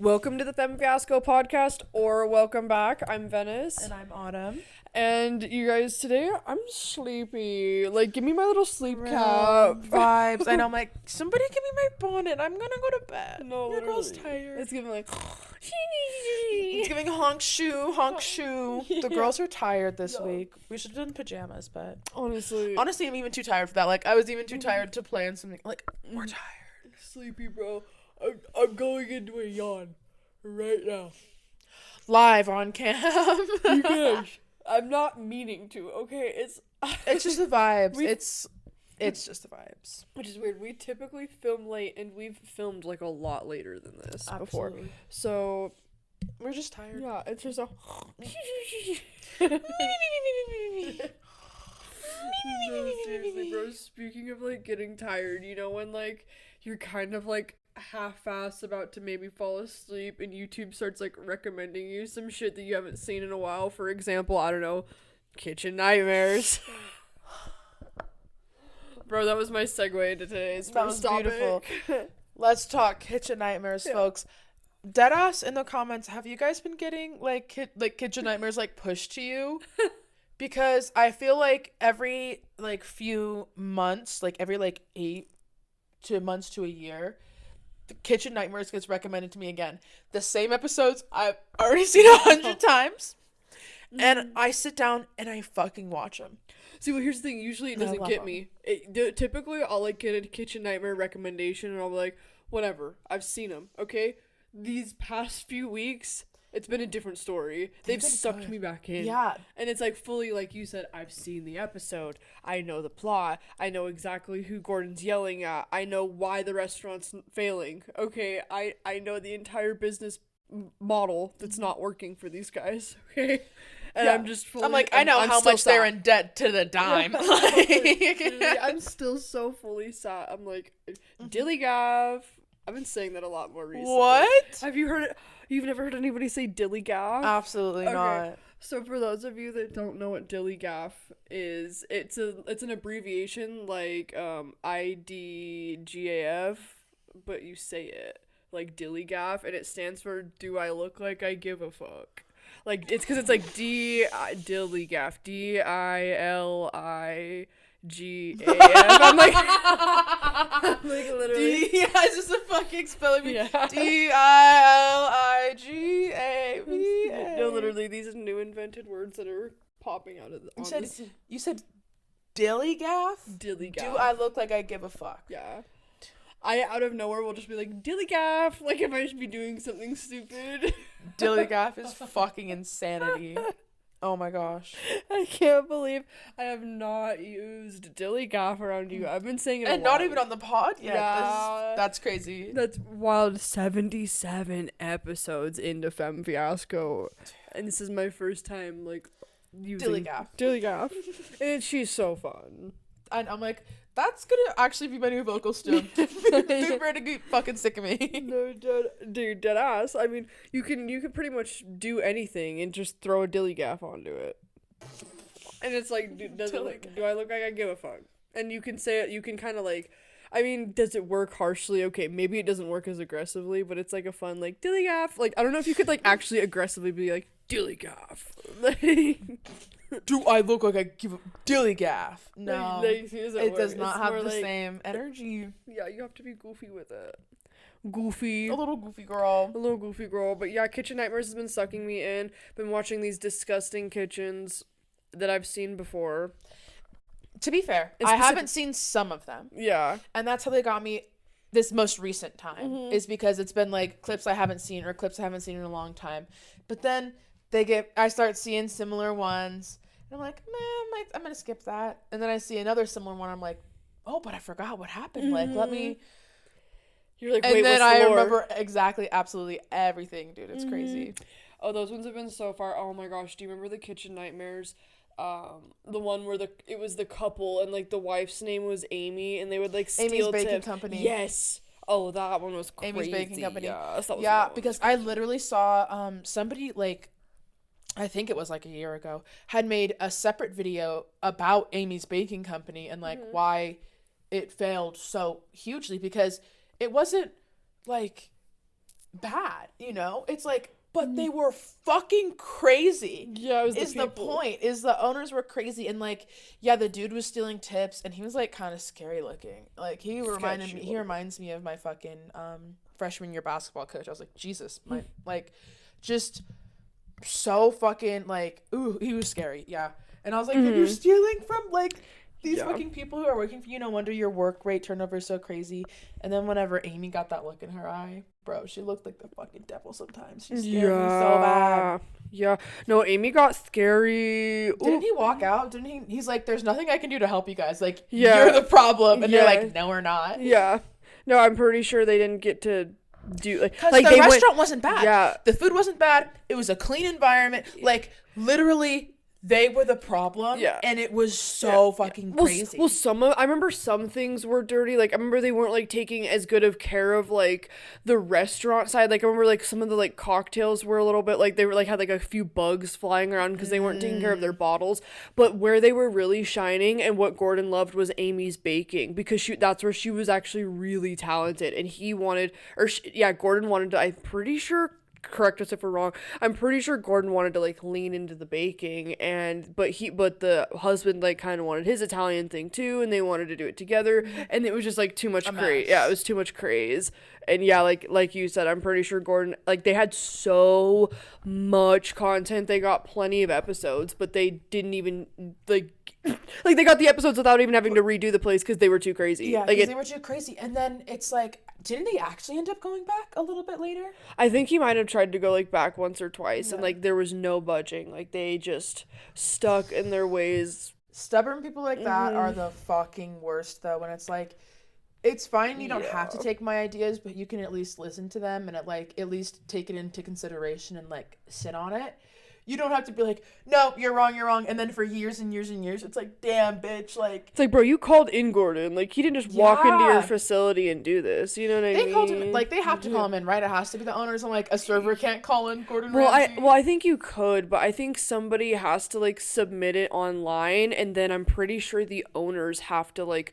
Welcome to the Femme Fiasco podcast, or welcome back. I'm Venice. And I'm Autumn. And you guys, today I'm sleepy. Like, give me my little sleep Real cap. vibes. I know, I'm like, somebody give me my bonnet. I'm gonna go to bed. No, Your girl's literally. tired. It's giving like... It's giving honk shoe, honk shoe. Yeah. The girls are tired this No. week. We should have done pajamas, but... Honestly, Honestly, I'm even too tired for that. Like, I was even too tired to plan something. Like, we're tired. sleepy, bro. I'm going into a yawn right now. Live on cam. You guys, I'm not meaning to, okay? It's just the vibes. We- It's just the vibes. Which is weird. We typically film late, and we've filmed, like, a lot later than this before. Absolutely. So... We're just tired. yeah, it's just a... No, seriously, bro. Speaking of, like, getting tired, you know when, like, you're kind of, like, half-assed about to maybe fall asleep and YouTube starts, like, recommending you some shit that you haven't seen in a while? For example, I don't know, Kitchen Nightmares. Bro, that was my segue into today's That first was topic. beautiful. Let's talk Kitchen Nightmares, Yeah. folks. Deadass in the comments, have you guys been getting like Kitchen Nightmares like pushed to you? Because I feel like every like few months, like every like 8 months to a year, the Kitchen Nightmares gets recommended to me again. The same episodes I've already seen 100 times. And I sit down and I fucking watch them. See, well, here's the thing. Usually it And I doesn't love get 'em. me. Typically, I'll, like, get a Kitchen Nightmare recommendation, and I'll be like, whatever. I've seen them, okay? These past few weeks, it's been a different story. They've been sucked good. me back in. Yeah. And it's, like, fully, like you said, I've seen the episode. I know the plot. I know exactly who Gordon's yelling at. I know why the restaurant's failing. Okay, I know the entire business model that's not working for these guys, okay? And Yeah. I'm just fully... I'm like, I know I'm how still much they're sad. in debt to the dime. Literally, I'm still so fully sat. I'm like, dilly gaff. I've been saying that a lot more recently. What? Have you heard it? You've never heard anybody say dilly gaff? Absolutely Okay. not. So for those of you that don't know what dilly gaff is, it's an abbreviation like IDGAF, but you say it like dilly gaff, and it stands for Do I Look Like I Give a Fuck? Like, it's because it's like dilly gaff, DILIGAF. I'm like, literally. Yeah, it's just a fucking spelling bee. Yeah. DILIGAVA. No, literally, these are new invented words that are popping out of the. You said dilly gaff? Dilly gaff. Do I look like I give a fuck? Yeah. I, out of nowhere, will just be like, dilly gaff, like if I should be doing something stupid. Dilly gaff is fucking insanity. Oh my gosh. I can't believe I have not used dilly gaff around you. I've been saying it a And not lot. even on the pod yet. Yeah. That's crazy. That's wild. 77 episodes into Femme Fiasco. And this is my first time, like, using Dilly gaff. Dilly gaff. And she's so fun. And I'm like, that's gonna actually be my new vocal stem. They're ready to get fucking sick of me. No, dude, dead ass. I mean, you can pretty much do anything and just throw a dilly gaff onto it. And it's like, do I look like I give a fuck? And you can say it, you can kind of like, I mean, does it work harshly? Okay, maybe it doesn't work as aggressively, but it's like a fun, like, dilly gaff. Like, I don't know if you could, like, actually aggressively be like, dilly gaff. Do I look like I give a dilly gaff? No. It It does not have the same energy. Yeah, you have to be goofy with it. Goofy. A little goofy girl. A little goofy girl. But yeah, Kitchen Nightmares has been sucking me in. Been watching these disgusting kitchens that I've seen before. To be fair, It's I specific- haven't seen some of them. Yeah. And that's how they got me this most recent time. Is because it's been like clips I haven't seen or clips I haven't seen in a long time. But then I start seeing similar ones. And I'm like, man, I'm going to skip that. And then I see another similar one. I'm like, oh, but I forgot what happened. Like, let me... You're like, And wait, then what's the I lore? remember exactly, absolutely everything, dude. It's crazy. Oh, those ones have been so far. Oh my gosh, do you remember the Kitchen Nightmares? The one where it was the couple and like the wife's name was Amy and they would like steal Amy's Baking tips. Company. Yes. Oh, that one was crazy. Amy's Baking Company. Yes, that was Yeah, that one. because I literally saw somebody like... I think it was like a year ago, had made a separate video about Amy's Baking Company and like why it failed so hugely, because it wasn't like bad, you know? It's like, but they were fucking crazy. Yeah, it was is the point. Is the owners were crazy, and like, yeah, the dude was stealing tips, and he was like kind of scary looking. Like he reminds me of my fucking freshman year basketball coach. I was like, Jesus, my like, just so fucking like, ooh, he was scary. Yeah, and I was like, if you're stealing from like these fucking people who are working for you, no wonder your work rate turnover is so crazy. And then whenever Amy got that look in her eye, bro, she looked like the fucking devil sometimes. She scared me so bad. Yeah. No, Amy got scary. Didn't he walk out? Didn't he? He's like, there's nothing I can do to help you guys. Like, you're the problem. And they're like, no, we're not. Yeah. No, I'm pretty sure they didn't get to do like the restaurant wasn't bad. Yeah. The food wasn't bad. It was a clean environment. Like, literally, they were the problem, and it was so fucking crazy. Well, I remember some things were dirty. Like, I remember they weren't, like, taking as good of care of, like, the restaurant side. Like, I remember, like, some of the, like, cocktails were a little bit, like, they were, like, had, like, a few bugs flying around because they weren't taking care of their bottles. But where they were really shining and what Gordon loved was Amy's baking, because that's where she was actually really talented. And Gordon wanted to, I'm pretty sure, correct us if we're wrong, I'm pretty sure Gordon wanted to like lean into the baking, but the husband like kind of wanted his Italian thing too, and they wanted to do it together, and it was just like too much craze. Yeah, it was too much craze. And yeah, like you said, I'm pretty sure Gordon, like, they had so much content, they got plenty of episodes, but they didn't even like they got the episodes without even having to redo the place because they were too crazy. Yeah, because they were too crazy. And then it's like, didn't they actually end up going back a little bit later? I think he might have tried to go like back once or twice, and like there was no budging. Like they just stuck in their ways. Stubborn people like that are the fucking worst, though. When it's like, it's fine, you don't have to take my ideas, but you can at least listen to them and at least take it into consideration and like sit on it. You don't have to be like, no, you're wrong. And then for years and years and years, it's like, damn, bitch. Like, it's like, bro, you called in Gordon. Like, he didn't just walk into your facility and do this. You know what I mean? They called him, like, they have to call him in, right? It has to be the owners. And, like, a server can't call in Gordon Ramsay. I think you could, but I think somebody has to, like, submit it online. And then I'm pretty sure the owners have to, like,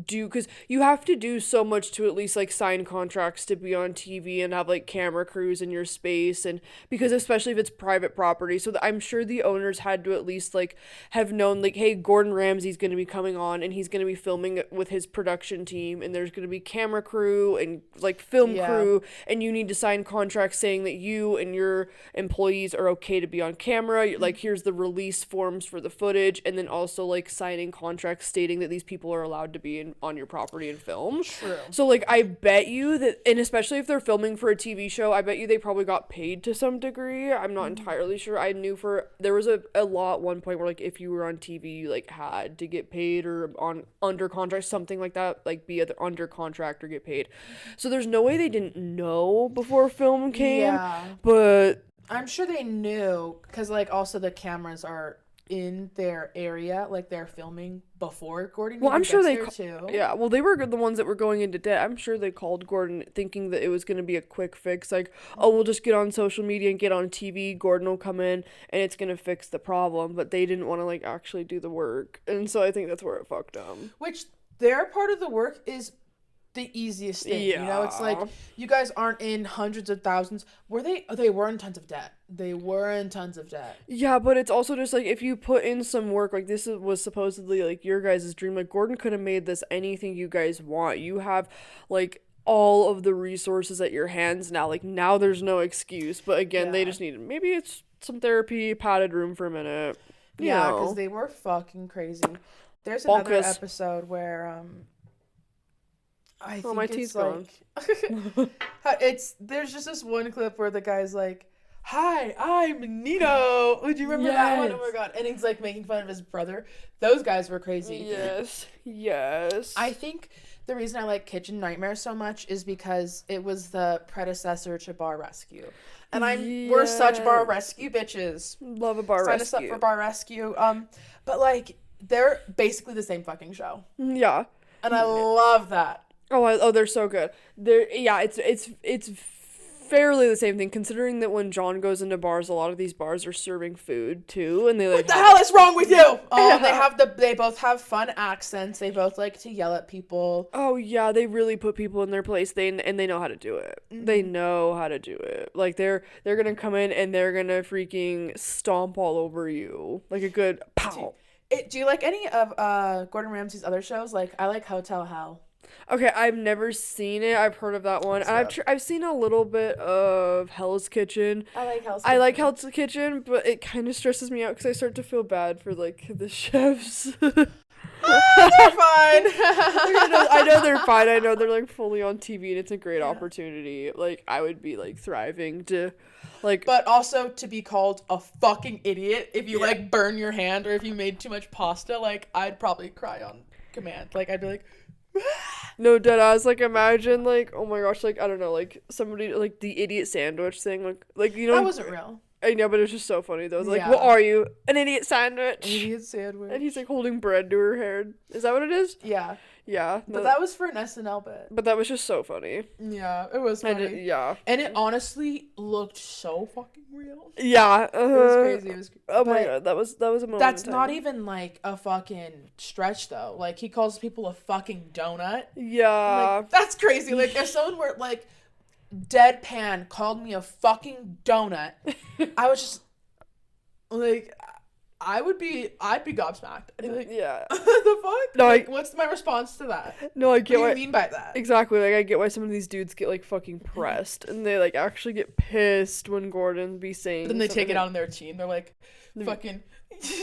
because you have to do so much to at least, like, sign contracts to be on TV and have, like, camera crews in your space. And because especially if it's private property. So I'm sure the owners had to at least like have known like, hey, Gordon Ramsay's going to be coming on and he's going to be filming with his production team, and there's going to be camera crew and like film crew, and you need to sign contracts saying that you and your employees are okay to be on camera. Like, here's the release forms for the footage, and then also like signing contracts stating that these people are allowed to be on your property and film. True. So like, I bet you that, and especially if they're filming for a TV show, I bet you they probably got paid to some degree. I'm not entirely sure. I knew there was a law at one point where like if you were on TV you like had to get paid, or on under contract, something like that, like be either under contract or get paid. So there's no way they didn't know before film came. But I'm sure they knew, because like also the cameras are in their area, like they're filming before Gordon. Well, I'm sure they were the ones that were going into debt. I'm sure they called Gordon thinking that it was going to be a quick fix, like, oh, we'll just get on social media and get on TV, Gordon will come in and it's going to fix the problem. But they didn't want to like actually do the work, and so I think that's where it fucked them. Which their part of the work is the easiest thing. You know, it's like, you guys aren't in hundreds of thousands. They were in tons of debt. Yeah, but it's also just like, if you put in some work, like this was supposedly like your guys' dream. Like, Gordon could have made this anything you guys want. You have like all of the resources at your hands now. Like, now there's no excuse. But again, they just needed, maybe it's some therapy, padded room for a minute. Yeah, because they were fucking crazy. There's another episode where I think my teeth's gone. There's just this one clip where the guy's like, hi, I'm Nino. Would you remember that one? Oh my god. And he's like making fun of his brother. Those guys were crazy. Yes. I think the reason I like Kitchen Nightmares so much is because it was the predecessor to Bar Rescue. And we're such Bar Rescue bitches. Love a Bar Rescue. Sign us up for Bar Rescue. But like, they're basically the same fucking show. Yeah. And I love that. Oh, they're so good. It's fairly the same thing, considering that when John goes into bars, a lot of these bars are serving food too, and they like. What the hell is wrong with you? Oh, they both have fun accents. They both like to yell at people. Oh yeah, they really put people in their place. They know how to do it. Mm-hmm. They know how to do it. Like they're gonna come in and they're gonna freaking stomp all over you like a good pow. Do you like any of Gordon Ramsay's other shows? Like I like Hotel Hell. Okay, I've never seen it. I've heard of that one. I've seen a little bit of Hell's Kitchen. I like Hell's Kitchen, but it kind of stresses me out because I start to feel bad for like the chefs. They're fine. I know they're fine. I know they're like fully on TV and it's a great opportunity. Like I would be like thriving to like. But also to be called a fucking idiot if you like burn your hand or if you made too much pasta, like I'd probably cry on command. Like I'd be like. No, deadass, like imagine like oh my gosh, like I don't know, like somebody like the idiot sandwich thing, like you know that wasn't real. I know, but it was just so funny though. It's like, what are you? An idiot sandwich? An idiot sandwich. And he's like holding bread to her hair. Is that what it is? Yeah. Yeah. But that was for an SNL bit. But that was just so funny. Yeah, it was funny. And it honestly looked so fucking real. Yeah. It was crazy. It was oh my god, that was a moment. That's not even like a fucking stretch though. Like he calls people a fucking donut. Yeah. Like, that's crazy. Like if someone were like deadpan called me a fucking donut, I was just like I'd be gobsmacked. I'd be like, yeah. The fuck? No, like, what's my response to that? No, I get what you mean by that. Exactly. Like I get why some of these dudes get like fucking pressed and they like actually get pissed when Gordon be saying. Then they take it out on their team. They're like, fucking.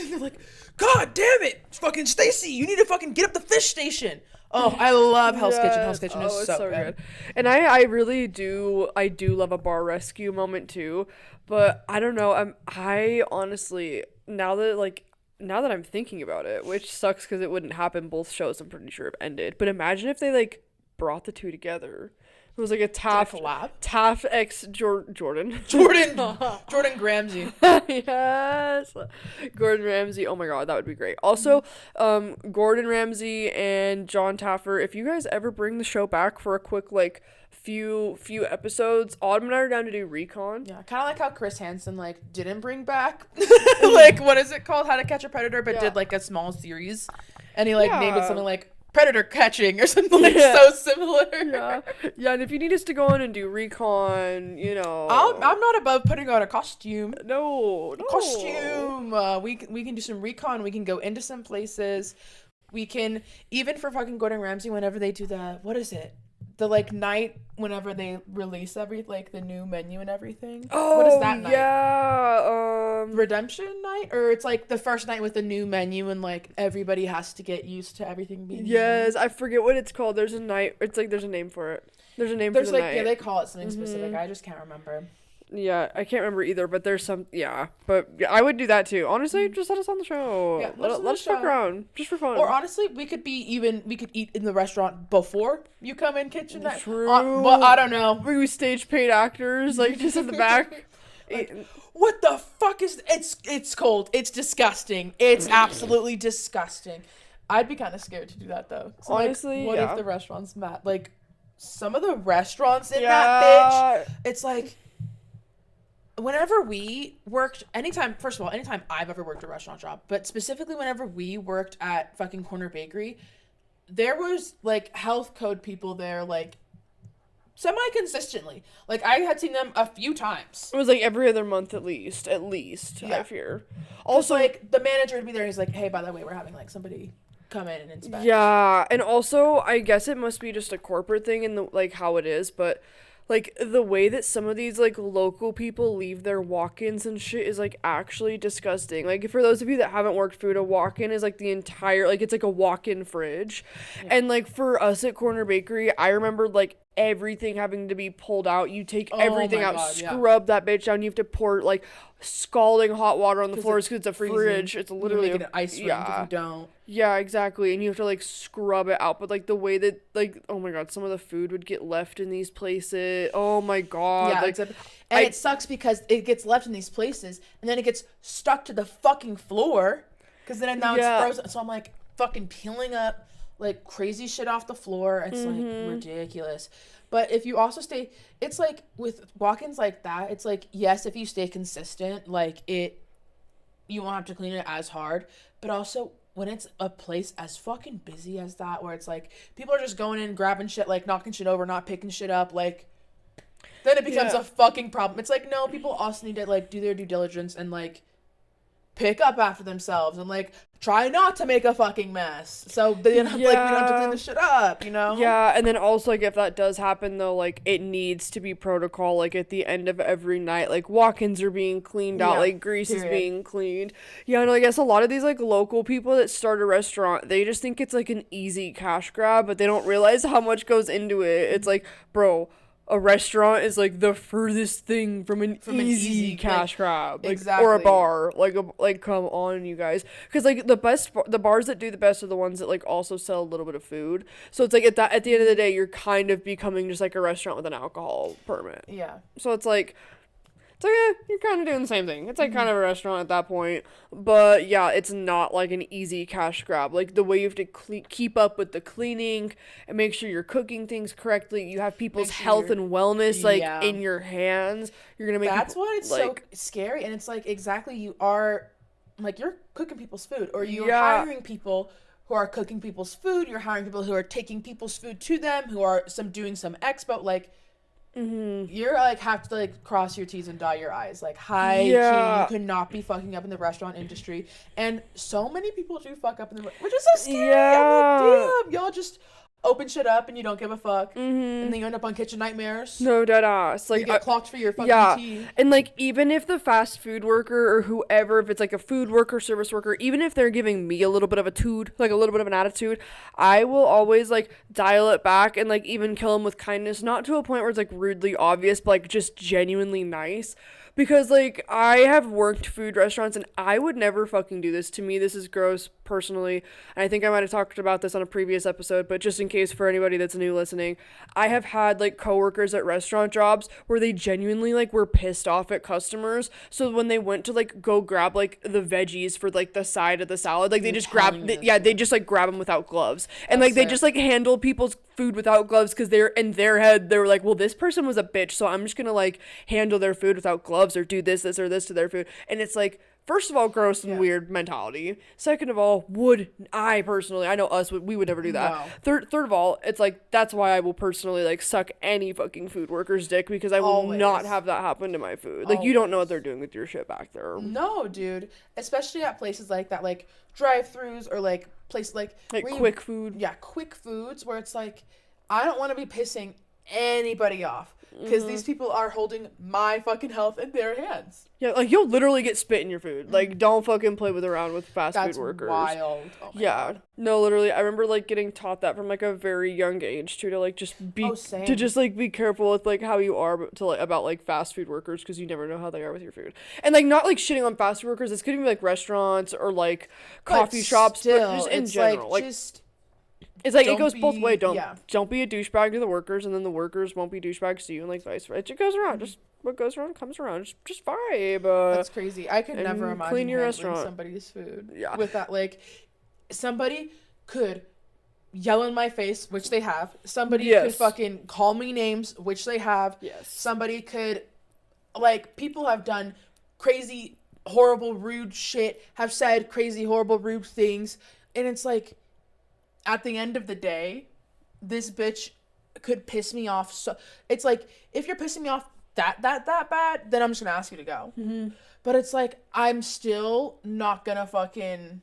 They're like, God damn it, fucking Stacy, you need to fucking get up the fish station. Oh, I love Hell's Kitchen. Hell's Kitchen is so good. And I really do. I do love a bar rescue moment too. But I don't know. I honestly now that I'm thinking about it, which sucks because it wouldn't happen. Both shows I'm pretty sure have ended. But imagine if they like brought the two together. It was like a Taft x Jordan Ramsay. Yes, Gordon Ramsay. Oh my god, that would be great. Also, Gordon Ramsay and John Taffer. If you guys ever bring the show back for a quick like few episodes, Autumn and I are down to do recon. Yeah, kind of like how Chris Hansen like didn't bring back like what is it called, How to Catch a Predator, but did like a small series, and he like named it something like Predator Catching or something like so similar. Yeah, and if you need us to go in and do recon, you know, I'm not above putting on a costume. No. Costume. We can do some recon. We can go into some places. We can even for fucking Gordon Ramsay whenever they do what is it? The like night whenever they release like the new menu and everything. Oh, what is that night? Yeah, redemption night, or it's like the first night with the new menu and like everybody has to get used to everything being. Yes, new. I forget what it's called. There's a night. It's like there's a name for it. There's a name for the night. Yeah, they call it something specific. I just can't remember. Yeah, I can't remember either, but there's some. Yeah, but I would do that too. Honestly, just let us on the show. Yeah, let us fuck around, just for fun. Or honestly, we could eat in the restaurant before you come in kitchen. True. But I don't know. We stage paid actors like just in the back. Like, what the fuck is it's cold. It's disgusting. It's absolutely disgusting. I'd be kind of scared to do that though. So, honestly, what if the restaurant's mad? Like some of the restaurants in that bitch, it's like. Whenever we worked, anytime I've ever worked a restaurant job, but specifically whenever we worked at fucking Corner Bakery, there was like health code people there like semi-consistently. Like I had seen them a few times. It was like every other month at least, I fear. Also like the manager would be there, he's like, hey, by the way, we're having like somebody come in and inspect. Yeah, and also I guess it must be just a corporate thing and like how it is, but like, the way that some of these, like, local people leave their walk-ins and shit is, like, actually disgusting. Like, for those of you that haven't worked food, a walk-in is, like, the entire, like, it's, like, a walk-in fridge. Yeah. And, like, for us at Corner Bakery, I remember, like, everything having to be pulled out. You take everything out, scrub that bitch down. You have to pour, like, scalding hot water on the floors because it's a fridge. It's literally an ice rink if you don't. Yeah, exactly. And you have to like scrub it out. But like the way that like, oh my god, some of the food would get left in these places. Oh my god. Yeah, like, and it sucks because it gets left in these places and then it gets stuck to the fucking floor because then now it's frozen. So I'm like fucking peeling up like crazy shit off the floor. It's like ridiculous. But if you also stay, it's like with walk-ins like that, it's like, yes, if you stay consistent, like you won't have to clean it as hard. But also when it's a place as fucking busy as that, where it's like people are just going in, grabbing shit, like knocking shit over, not picking shit up, like then it becomes a fucking problem. It's like, no, people also need to like do their due diligence and like pick up after themselves and like try not to make a fucking mess, so they don't like we don't have to clean the shit up, you know. Yeah, and then also like if that does happen though, like it needs to be protocol, like at the end of every night, like walk-ins are being cleaned out, like grease is being cleaned. Yeah, and I guess a lot of these like local people that start a restaurant, they just think it's like an easy cash grab, but they don't realize how much goes into it. It's like, bro, a restaurant is like the furthest thing from an easy cash grab, like, exactly. or a bar, like come on, you guys, because like the bars that do the best are the ones that like also sell a little bit of food. So it's like at the end of the day, you're kind of becoming just like a restaurant with an alcohol permit. Yeah. So it's like. So yeah, you're kind of doing the same thing. It's like kind of a restaurant at that point. But yeah, it's not like an easy cash grab. Like the way you have to keep up with the cleaning and make sure you're cooking things correctly. You have people's health and wellness like in your hands. You're going to make That's people, what it's like, so scary. And it's like exactly you are like you're cooking people's food, or you're hiring people who are cooking people's food. You're hiring people who are taking people's food to them, who are doing some expo, like you're like have to like cross your T's and dot your I's, like you could not be fucking up in the restaurant industry, and so many people do fuck up in the which is so scary. I'm like, damn, y'all just open shit up and you don't give a fuck, and then you end up on Kitchen Nightmares. No, dead ass. Like you get clocked for your fucking tea. And like even if the fast food worker or whoever, if it's like a food worker, service worker, even if they're giving me a little bit of a tood, like a little bit of an attitude, I will always like dial it back and like even kill them with kindness, not to a point where it's like rudely obvious, but like just genuinely nice. Because, like, I have worked food restaurants, and I would never fucking do this. To me, this is gross, personally. And I think I might have talked about this on a previous episode, but just in case for anybody that's new listening, I have had, like, coworkers at restaurant jobs where they genuinely, like, were pissed off at customers. So when they went to, like, go grab, like, the veggies for, like, the side of the salad, like, they just grab, they just, like, grab them without gloves. And, like, they just, like, handle people's food without gloves because they're, in their head, they were like, well, this person was a bitch, so I'm just gonna, like, handle their food without gloves or do this or this to their food. And it's like, first of all, gross and weird mentality. Second of all, I know us, we would never do that. No. Third of all, it's like, that's why I will personally like suck any fucking food worker's dick, because I will not have that happen to my food. Like, you don't know what they're doing with your shit back there. No, dude. Especially at places like that, like drive-thrus, or like places like quick food. Yeah, quick foods, where it's like, I don't want to be pissing anybody off, because these people are holding my fucking health in their hands. Yeah, like, you'll literally get spit in your food. Like, don't fucking play around with fast food workers. That's wild. Oh my God. No, literally, I remember, like, getting taught that from, like, a very young age, too, to, like, just be, to just, like, be careful with, like, how you are to, like, about, like, fast food workers, because you never know how they are with your food. And, like, not, like, shitting on fast food workers, it's gonna be, like, restaurants or, like, coffee shops, but just in general. Like, it's like, it goes both ways. Don't be a douchebag to the workers, and then the workers won't be douchebags to you, and like vice versa. It just goes around. Just what goes around comes around. Just vibe. That's crazy. I could never imagine clean your restaurant somebody's food. Yeah. With that, like, somebody could yell in my face, which they have. Somebody could fucking call me names, which they have. Yes. Somebody could, like, people have done crazy, horrible, rude shit. Have said crazy, horrible, rude things, and it's like, at the end of the day, this bitch could piss me off. So it's like, if you're pissing me off that bad, then I'm just gonna ask you to go. But it's like, I'm still not gonna fucking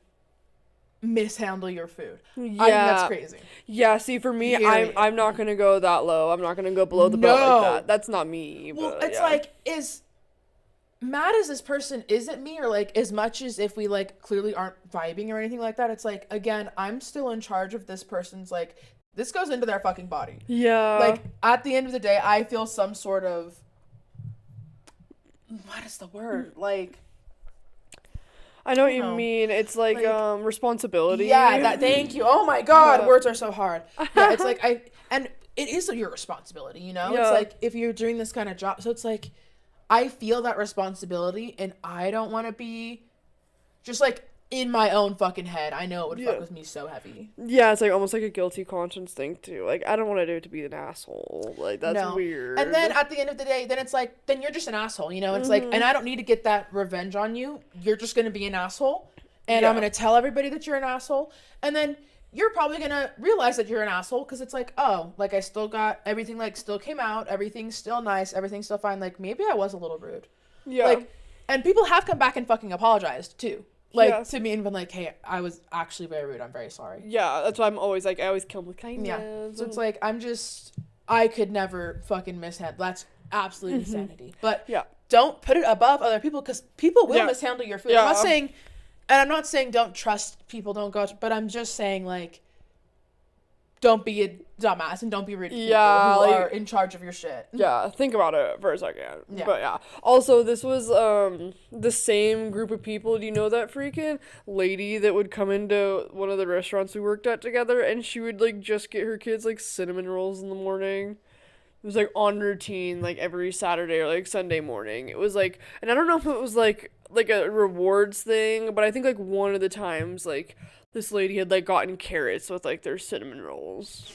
mishandle your food. Yeah. I think that's crazy. Yeah, see, for me, I'm not gonna go that low. I'm not gonna go below the belt like that. That's not me. Well, it's like, mad as this person is at me, or like, as much as if we like clearly aren't vibing or anything like that, it's like, again, I'm still in charge of this person's, like, this goes into their fucking body. Yeah. Like, at the end of the day, I feel some sort of, what is the word? Like, I know what you mean. It's like responsibility. Yeah, thank you. Oh my God, words are so hard. Yeah, it's like, and it is your responsibility, you know? Yeah. It's like, if you're doing this kind of job, so it's like, I feel that responsibility, and I don't want to be just like in my own fucking head, I know it would Yeah. fuck with me so heavy. Yeah, it's like almost like a guilty conscience thing too. Like I don't want to do it to be an asshole. Like that's No. weird. And then at the end of the day, then it's like, then you're just an asshole, you know? It's like, and I don't need to get that revenge on you. You're just going to be an asshole. And I'm going to tell everybody that you're an asshole. And then you're probably going to realize that you're an asshole because it's like, oh, like I still got everything, like still came out. Everything's still nice. Everything's still fine. Like maybe I was a little rude. Yeah. Like, and people have come back and fucking apologized too. Like to me and been like, hey, I was actually very rude. I'm very sorry. Yeah, that's why I'm always like, I always kill them with kindness. Yeah. So it's like, I could never fucking mishandle. That's absolute insanity. But don't put it above other people because people will mishandle your food. I'm not saying, and I'm not saying don't trust people, don't go, but I'm just saying like, don't be a dumbass and don't be rude to people who are in charge of your shit. Yeah, think about it for a second. Yeah. But yeah. Also, this was the same group of people. Do you know that freaking lady that would come into one of the restaurants we worked at together and she would like just get her kids like cinnamon rolls in the morning? It was like on routine like every Saturday or like Sunday morning. It was like, and I don't know if it was like a rewards thing, but I think like one of the times like this lady had like gotten carrots with like their cinnamon rolls.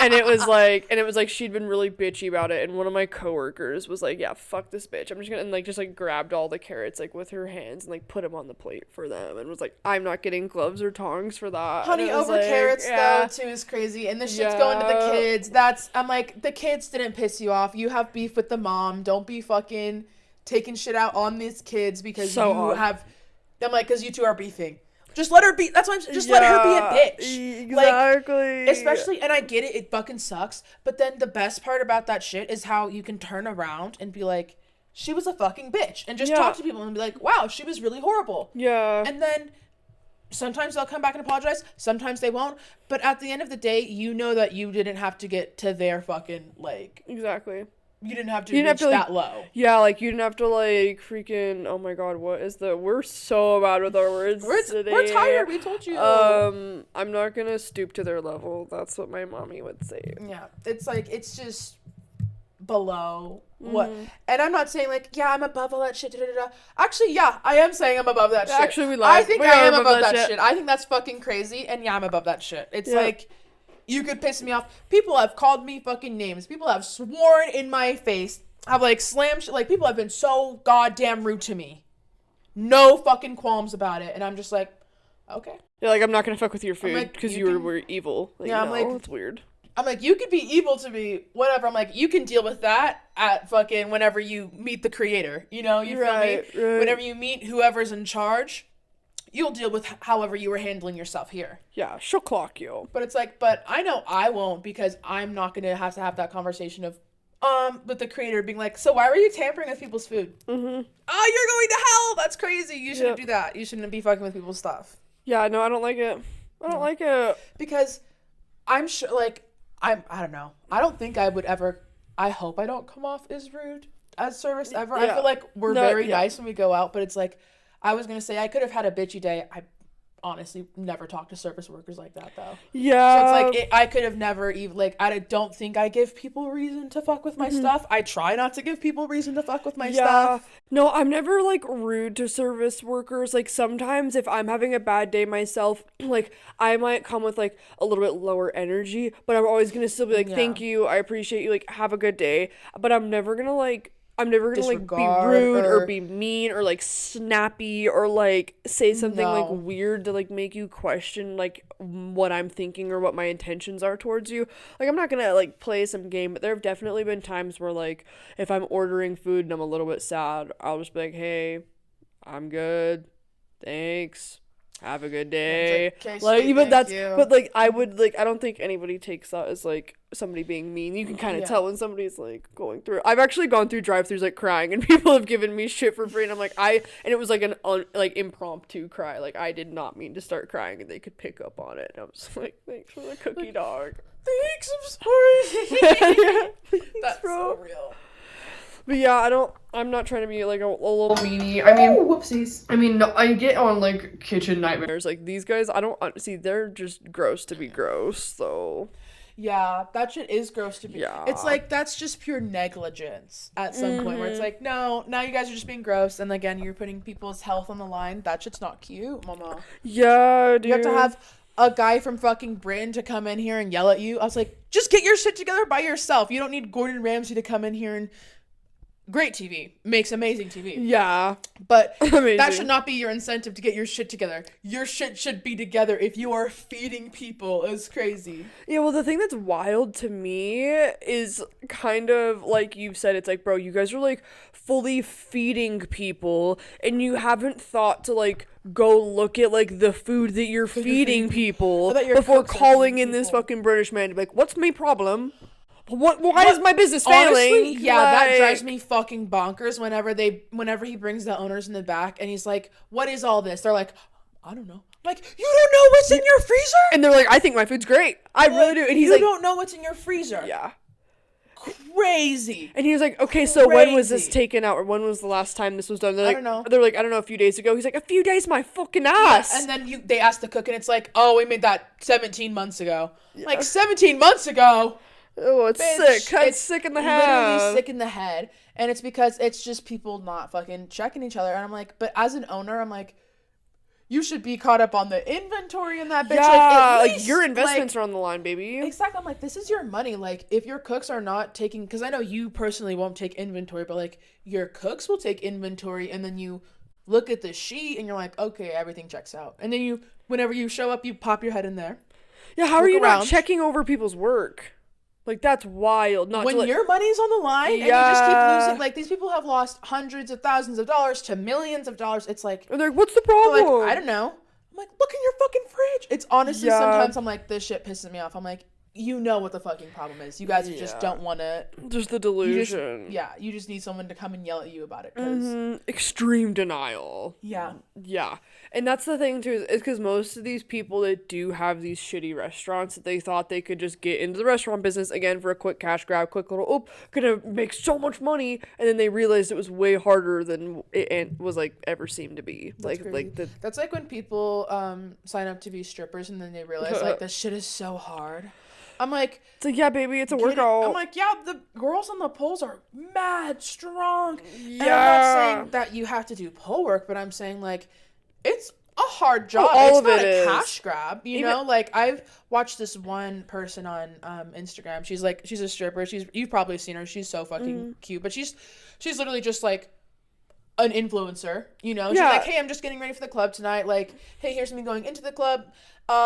and it was like she'd been really bitchy about it, and one of my coworkers was like, yeah, fuck this bitch, I'm just gonna, and like just like grabbed all the carrots like with her hands and like put them on the plate for them and was like, I'm not getting gloves or tongs for that. Honey, over like, carrots though too is crazy, and the shit's going to the kids. I'm like, the kids didn't piss you off, you have beef with the mom, don't be fucking taking shit out on these kids because I'm like, because you two are beefing. Just let her be. That's why I'm just let her be a bitch. Exactly. Like, especially, and I get it. It fucking sucks. But then the best part about that shit is how you can turn around and be like, she was a fucking bitch, and just talk to people and be like, wow, she was really horrible. Yeah. And then sometimes they'll come back and apologize. Sometimes they won't. But at the end of the day, you know that you didn't have to get to their fucking like. Exactly. You didn't have to reach that low. Yeah, like, you didn't have to, like, freaking, oh my god, we're so bad with our words today. We're tired, we told you. I'm not gonna stoop to their level. That's what my mommy would say. Yeah, it's like, it's just below what, and I'm not saying, like, yeah, I'm above all that shit, da-da-da-da. Actually, yeah, I am saying I'm above that shit. Actually, we lie. I think I am above that shit. I think that's fucking crazy, and yeah, I'm above that shit. It's like... You could piss me off. People have called me fucking names. People have sworn in my face. Have like slammed shit. Like people have been so goddamn rude to me. No fucking qualms about it. And I'm just like, okay. Yeah, like I'm not gonna fuck with your food because you were evil. Like, yeah, I'm like, it's weird. I'm like, you could be evil to me, whatever. I'm like, you can deal with that at fucking whenever you meet the creator. You know, you feel me? Right. Whenever you meet whoever's in charge. You'll deal with however you were handling yourself here. Yeah, she'll clock you. But it's like, but I know I won't because I'm not going to have that conversation of, with the creator being like, so why were you tampering with people's food? Oh, you're going to hell. That's crazy. You shouldn't do that. You shouldn't be fucking with people's stuff. Yeah, no, I don't like it. I don't like it. Because I'm sure, like, I don't know. I don't think I would ever, I hope I don't come off as rude as service ever. Yeah. I feel like we're very nice when we go out, but it's like, I was going to say, I could have had a bitchy day. I honestly never talked to service workers like that, though. Yeah. So it's like, I could have never even, like, I don't think I give people reason to fuck with my stuff. I try not to give people reason to fuck with my stuff. No, I'm never, like, rude to service workers. Like, sometimes if I'm having a bad day myself, like, I might come with, like, a little bit lower energy, but I'm always going to still be like, thank you, I appreciate you, like, have a good day. But I'm never going to, like, like be rude or be mean or like snappy or like say something like weird to like make you question like what I'm thinking or what my intentions are towards you. Like I'm not gonna like play some game, but there have definitely been times where like if I'm ordering food and I'm a little bit sad, I'll just be like, hey, I'm good, thanks, have a good day. Like even that's but like I would like I don't think anybody takes that as like somebody being mean. You can kind of tell when somebody's like going through. I've actually gone through drive-thrus like crying and people have given me shit for free and I'm like and it was like an like impromptu cry. Like I did not mean to start crying and they could pick up on it. And I was like, thanks for the cookie dog. Thanks, I'm sorry. That's bro. So real. But yeah, I'm not trying to be like a little meanie. I mean, whoopsies. I mean, no, I get on like kitchen nightmares. Like these guys, I don't see, they're just gross to be gross, so. Yeah, that shit is gross to be. Yeah. It's like, that's just pure negligence at some point where it's like, no, now you guys are just being gross. And again, you're putting people's health on the line. That shit's not cute, mama. Yeah, dude. You have to have a guy from fucking Britain to come in here and yell at you. I was like, just get your shit together by yourself. You don't need Gordon Ramsay to come in here and... Great TV. Makes amazing TV. Yeah. But Amazing. that should not be your incentive to get your shit together. Your shit should be together if you are feeding people. It's crazy. Yeah, well, the thing that's wild to me is kind of like you've said, it's like, bro, you guys are like fully feeding people and you haven't thought to like go look at like the food that you're feeding people before calling in this fucking British man to be like, what's my problem? Why is my business failing? Honestly, yeah, like, that drives me fucking bonkers whenever he brings the owners in the back and he's like, what is all this? They're like, I don't know. I'm like, you don't know what's in your freezer? And they're like, I think my food's great. I really do. And he's like, you don't know what's in your freezer. Yeah. Crazy. And he was like, okay, so when was this taken out, or when was the last time this was done? They're like, I don't know. They're like, I don't know, a few days ago. He's like, a few days, my fucking ass. Yeah, and then they ask the cook, and it's like, oh, we made that 17 months ago. Yeah. Like, 17 months ago? Oh, it's bitch, sick. It's sick in the head. Literally sick in the head. And it's because it's just people not fucking checking each other. And I'm like, but as an owner, I'm like, you should be caught up on the inventory in that bitch. Yeah, like your investments are on the line, baby. Exactly. I'm like, this is your money. Like, if your cooks are not taking, because I know you personally won't take inventory, but like your cooks will take inventory, and then you look at the sheet and you're like, okay, everything checks out. And then whenever you show up, you pop your head in there. Yeah, how are you not checking over people's work? Like, that's wild. Not when your money's on the line and you just keep losing. Like, these people have lost hundreds of thousands of dollars to millions of dollars. It's like... And they're like, what's the problem? Like, I don't know. I'm like, look in your fucking fridge. It's honestly, sometimes I'm like, this shit pisses me off. I'm like, you know what the fucking problem is. You guys just don't want to... Just the delusion. You just need someone to come and yell at you about it. Cause... Extreme denial. Yeah. Yeah. And that's the thing, too, is because most of these people that do have these shitty restaurants, that they thought they could just get into the restaurant business, again, for a quick cash grab, quick little, gonna make so much money, and then they realized it was way harder than it was, like, ever seemed to be. That's like when people sign up to be strippers, and then they realize, like, this shit is so hard. I'm like... It's like, yeah, baby, it's a workout. I'm like, yeah, the girls on the poles are mad strong. Yeah. And I'm not saying that you have to do pole work, but I'm saying, like, it's a hard job. All it's not a is. cash grab, you know? Like, I've watched this one person on Instagram. She's a stripper. You've probably seen her. She's so fucking cute. But she's literally just, like, an influencer, you know? She's like, hey, I'm just getting ready for the club tonight. Like, hey, here's me going into the club.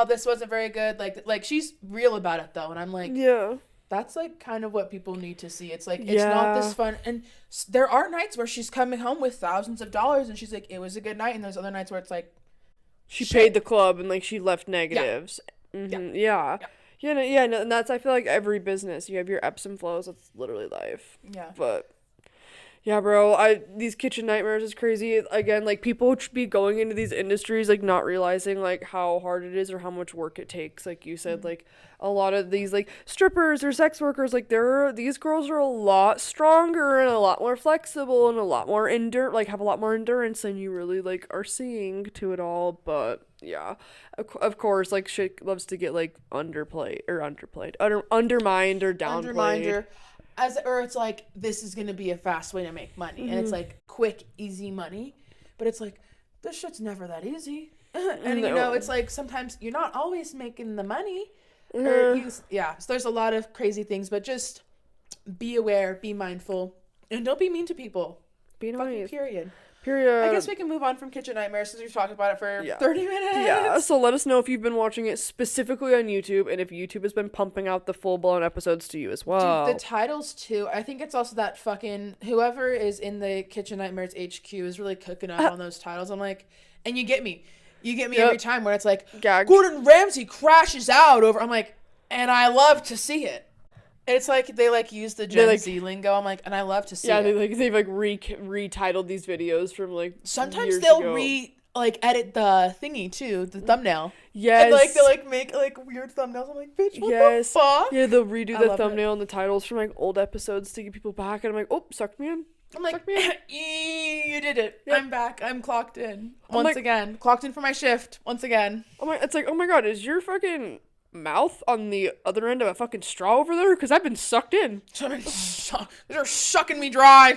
This wasn't very good. Like she's real about it, though. And I'm like, yeah. That's, like, kind of what people need to see. It's, like, it's not this fun. And there are nights where she's coming home with thousands of dollars, and she's like, it was a good night. And there's other nights where it's, like... She paid the club, and, like, she left negatives. Yeah. Mm-hmm. Yeah. No, and that's, I feel like, every business. You have your ebbs and flows. That's literally life. Yeah. But... Yeah, bro, these kitchen nightmares is crazy. Again, like, people should be going into these industries, like, not realizing, like, how hard it is or how much work it takes. Like you said, like, a lot of these, like, strippers or sex workers, like, these girls are a lot stronger and a lot more flexible and a lot more have a lot more endurance than you really, like, are seeing to it all. But, yeah, of course, like, shit loves to get, like, undermined or downplayed. Or it's like, this is going to be a fast way to make money. And it's like quick, easy money. But it's like, this shit's never that easy. And, you know, it's like sometimes you're not always making the money. So there's a lot of crazy things. But just be aware, be mindful, and don't be mean to people. Be nice. Period. I guess we can move on from Kitchen Nightmares since we've talked about it for 30 minutes. Yeah, so let us know if you've been watching it specifically on YouTube and if YouTube has been pumping out the full-blown episodes to you as well. Dude, the titles, too. I think it's also that fucking... Whoever is in the Kitchen Nightmares HQ is really cooking up on those titles. I'm like... And you get me. You get me every time where it's like... Gag. Gordon Ramsay crashes out over... I'm like... And I love to see it. It's like they use the Gen Z lingo. I'm like, and I love to see it. Yeah, they've retitled these videos from like sometimes years they'll ago. Edit the thingy too, the thumbnail. Yes. And they'll make weird thumbnails. I'm like, bitch, what the fuck? Yeah, they'll redo the thumbnail and the titles from like old episodes to get people back, and I'm like, oh, suck me in. I'm like, you did it. Yep. I'm back. I'm clocked in once again. Clocked in for my shift once again. It's like, oh my god, is your fucking mouth on the other end of a fucking straw over there? Because I've been sucked in. They're sucking me dry.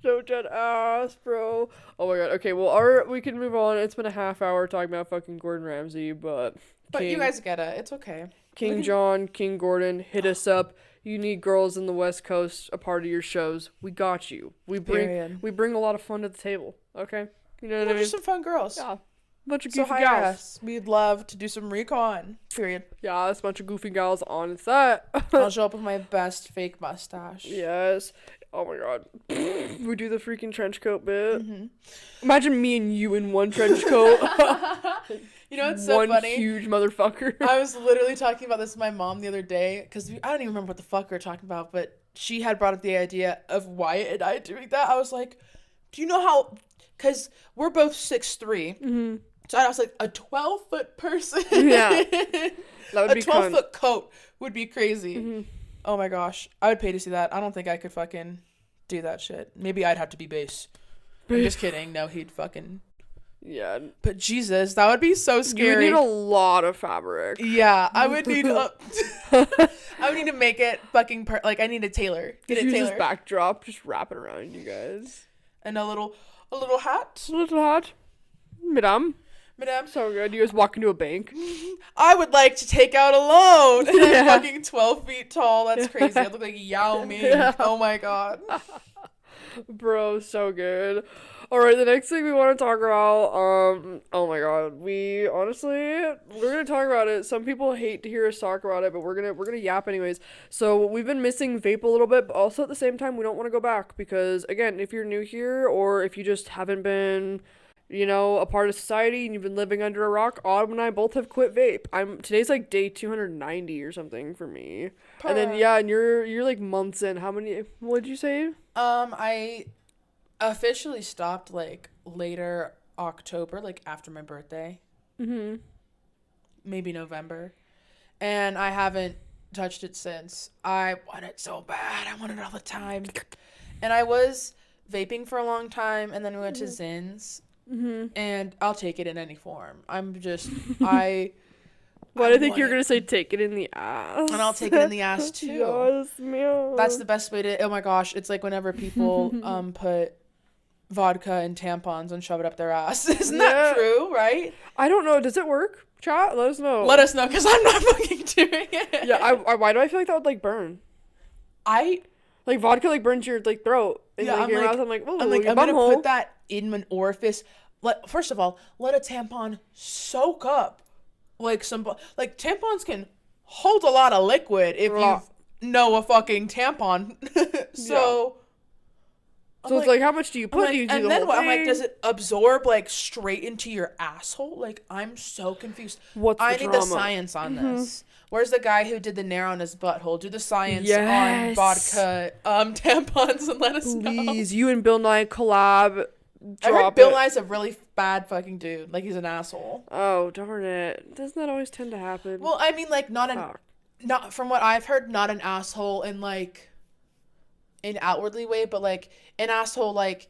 So dead ass, bro. Oh my god. Okay, well, we can move on. It's been a half hour talking about fucking Gordon Ramsay, but you guys get it. It's okay. King John, King Gordon, hit us up. You need girls in the West Coast a part of your shows. We got you. We bring a lot of fun to the table. Okay, you know what I mean? Just some fun girls. Yeah, bunch of So goofy gals. we'd love to do some recon. Period. Yeah, it's a bunch of goofy gals on set. I'll show up with my best fake mustache. Yes. Oh my god. We do the freaking trench coat bit. Mm-hmm. Imagine me and you in one trench coat. You know what's so funny? One huge motherfucker. I was literally talking about this with my mom the other day because I don't even remember what the fuck we were talking about, but she had brought up the idea of Wyatt and I doing that. I was like, do you know how? Because we're both 6'3". Mm-hmm. So I was like, a 12-foot person. Yeah. That would be a 12-foot coat would be crazy. Mm-hmm. Oh my gosh. I would pay to see that. I don't think I could fucking do that shit. Maybe I'd have to be base. I'm just kidding. No, he'd fucking... Yeah. But Jesus, that would be so scary. You would need a lot of fabric. Yeah, I would need I would need to make it fucking I need a tailor. Get it tailored. This backdrop, just wrap it around you guys. And a little hat. A little hat. Madame. So good. You guys walk into a bank. I would like to take out a loan. And I'm fucking 12 feet tall. That's crazy. I look like Yao Ming. Yeah. Oh my god. Bro, so good. Alright, the next thing we want to talk about, oh my god, we're gonna talk about it. Some people hate to hear us talk about it, but we're gonna yap anyways. So we've been missing vape a little bit, but also at the same time, we don't want to go back because, again, if you're new here or if you just haven't been, a part of society and you've been living under a rock, Autumn and I both have quit vape. Today's like day 290 or something for me. And then, and you're like months in. What did you say? I officially stopped like later October, like after my birthday. Mm-hmm. Maybe November. And I haven't touched it since. I want it so bad. I want it all the time. And I was vaping for a long time, and then we went to Zins. Mm-hmm. And I'll take it in any form. I'm just, I think you're going to say take it in the ass. And I'll take it in the ass too. Yes, ma'am. That's the best way to, oh my gosh. It's like whenever people put vodka and tampons and shove it up their ass. Isn't that true, right? I don't know. Does it work? Chat, let us know. Let us know, because I'm not fucking doing it. Yeah, why do I feel like that would like burn? Like vodka like burns your like throat. And, yeah, like, your mouth. I'm like, I'm gonna put that in an orifice. First of all, let a tampon soak up like tampons can hold a lot of liquid if you know a fucking tampon. So it's like, how much do you put? Do you do and the then whole what? thing? I'm like, does it absorb like straight into your asshole? Like, I'm so confused. I need the science on this. Where's the guy who did the nair on his butthole? Do the science on vodka tampons and let us know. Please, you and Bill Nye collab. I heard Bill Nye's a really bad fucking dude. Like, he's an asshole. Oh, darn it. Doesn't that always tend to happen? Well, I mean, like, not from what I've heard, not an asshole in, like, an outwardly way, but, like, an asshole, like,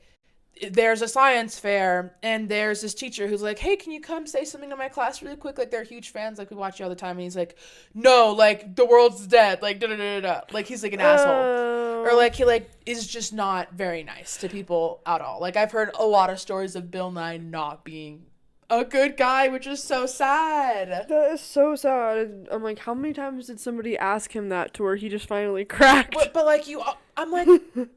there's a science fair, and there's this teacher who's like, hey, can you come say something to my class really quick? Like, they're huge fans. Like, we watch you all the time. And he's like, no, like, the world's dead. Like, da-da-da-da-da. Like, he's, like, an asshole. Or, like, he, like, is just not very nice to people at all. Like, I've heard a lot of stories of Bill Nye not being a good guy, which is so sad. That is so sad. I'm like, how many times did somebody ask him that to where he just finally cracked? But like, I'm like,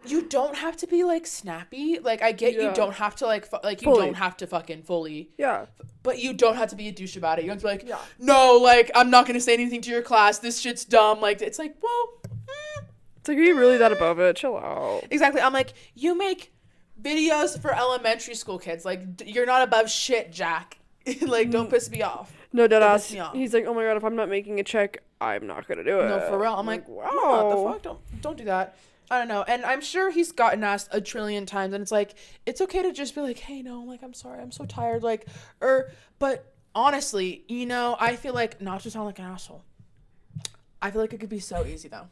you don't have to be, like, snappy. Like, I get you don't have to, like, you don't have to fucking fully. Yeah. But you don't have to be a douche about it. You don't have to be like, no, like, I'm not going to say anything to your class. This shit's dumb. Like, it's like, well. It's like, are you really that above it? Chill out. Exactly. I'm like, you make videos for elementary school kids. Like, you're not above shit, Jack. Like, don't piss me off. No, deadass. He's like, oh my god, if I'm not making a check, I'm not going to do it. No, for real. I'm like, wow. What the fuck? Don't do that. I don't know. And I'm sure he's gotten asked a trillion times, and it's like, it's okay to just be like, hey, no, like, I'm sorry, I'm so tired, like, but honestly, I feel like, not to sound like an asshole, I feel like it could be so easy, though.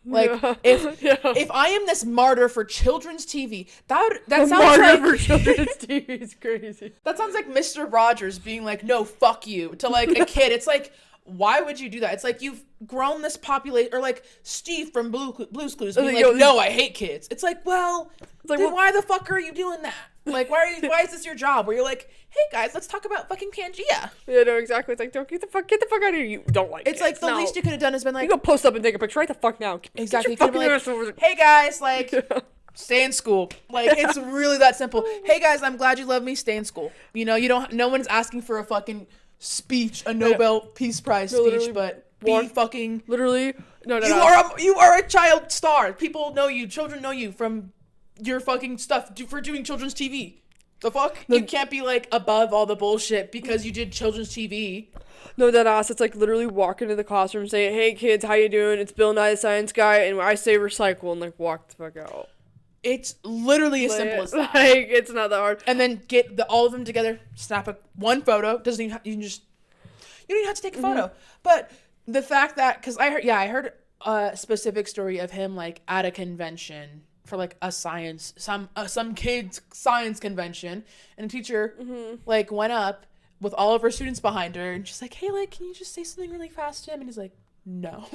Like, if I am this martyr for children's TV, that sounds martyr like... for children's TV is crazy. That sounds like Mr. Rogers being like, no, fuck you, to, like, a kid. It's like, why would you do that? It's like you've grown this population, or like Steve from Blue's Clues being like, no, I hate kids. It's like, well, like, then why the fuck are you doing that? Like, why is this your job? Where you're like, hey guys, let's talk about fucking Pangea. Yeah, no, exactly. It's like, don't get the fuck out of here. You don't like it's kids. Like the least you could have done is been like, you go post up and take a picture right the fuck now. Exactly. You like, hey guys, like, stay in school. Like, it's really that simple. Hey guys, I'm glad you love me. Stay in school. You know, no one's asking for a fucking speech, a Nobel Peace Prize speech, but be fucking literally. No. You are a child star. People know you. Children know you from your fucking stuff for doing children's TV. The fuck? You can't be like above all the bullshit because you did children's TV. No, that ass. It's like literally walk into the classroom and say, hey kids, how you doing? It's Bill Nye the Science Guy, and I say recycle, and like walk the fuck out. It's literally as simple as that. Like, it's not that hard. And then get all of them together, snap one photo. You don't even have to take a photo. But the fact that, because I heard a specific story of him like at a convention for like a science, some kids science convention, and a teacher like went up with all of her students behind her, and she's like, hey, like, can you just say something really fast to him? And he's like, no.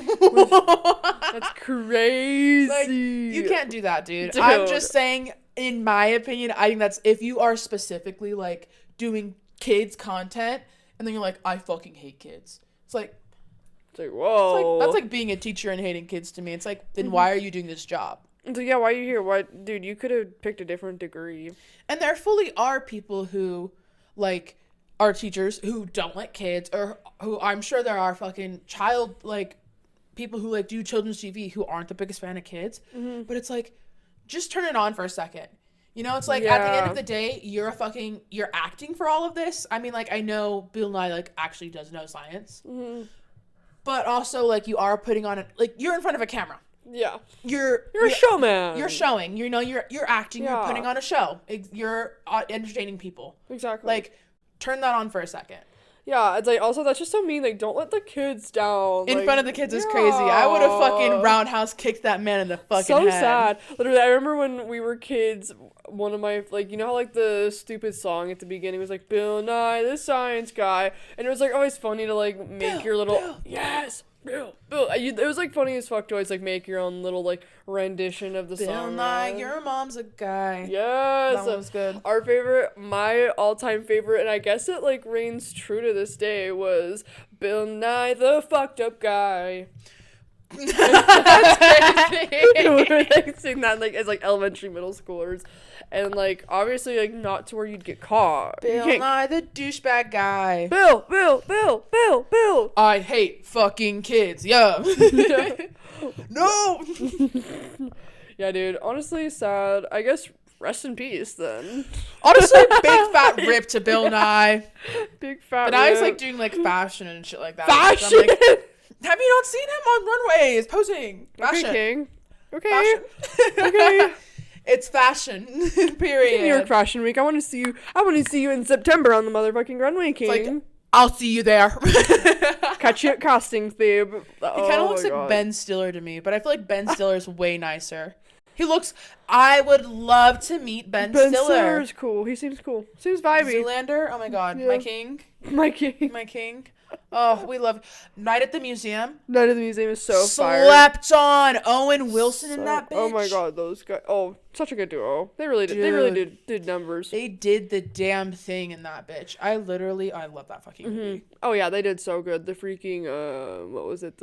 That's crazy. Like, you can't do that, dude. I'm just saying, in my opinion, I think that's if you are specifically like doing kids content and then you're like, I fucking hate kids. It's like whoa. That's like being a teacher and hating kids to me. It's like, then why are you doing this job? So yeah, why are you here? Why, dude, you could have picked a different degree. And there fully are people who like are teachers who don't like kids, or who I'm sure there are fucking child like people who like do children's TV who aren't the biggest fan of kids. But it's like, just turn it on for a second. You know, it's like at the end of the day, you're acting for all of this. I mean, like, I know Bill Nye like actually does know science, but also like you are putting on like you're in front of a camera. Yeah, you're a showman. You're showing. You know, you're acting. You're putting on a show. You're entertaining people. Exactly. Like, turn that on for a second. Yeah, it's like, also, that's just so mean. Like, don't let the kids down. In front of the kids is crazy. I would have fucking roundhouse kicked that man in the fucking head. So sad. Literally, I remember when we were kids, one of my, like, you know how, like, the stupid song at the beginning was, like, Bill Nye, the Science Guy. And it was, like, always funny to, like, make your little... Bill. Yes! Bill. It was, like, funny as fuck to always, like, make your own little, like, rendition of the song. Bill Nye, your mom's a guy. Yes. That was good. Our favorite, my all-time favorite, and I guess it, like, reigns true to this day, was Bill Nye, the fucked up guy. That's crazy. We were, like, sing that, like, as, like, elementary, middle schoolers. And, like, obviously, like, not to where you'd get caught. Bill Nye, the douchebag guy. Bill. I hate fucking kids. Yeah. No. Yeah, dude. Honestly, sad. I guess rest in peace, then. Honestly, big fat rip to Bill Nye. Big fat But rip. now he's, like, doing, like, fashion and shit like that. Fashion? So like, have you not seen him on runways posing? Fashion. Okay, King. Okay. Fashion. Okay. It's fashion. Period. New York Fashion Week. I want to see you in September on the motherfucking runway, King. It's like, I'll see you there. Catch you at castings, babe. He kind of looks like Ben Stiller to me, but I feel like Ben Stiller is way nicer. I would love to meet Ben Stiller. Ben Stiller is cool. He seems cool. Seems vibey. Zoolander? Oh my god. Yeah. My king. My king. Oh, we love Night at the Museum. Night at the Museum is so fire. Slept on Owen Wilson and that bitch. Oh my god, those guys. Oh, such a good duo. They really did. Dude, they really did numbers. They did the damn thing in that bitch. I love that fucking movie. Oh yeah, they did so good. The freaking what was it?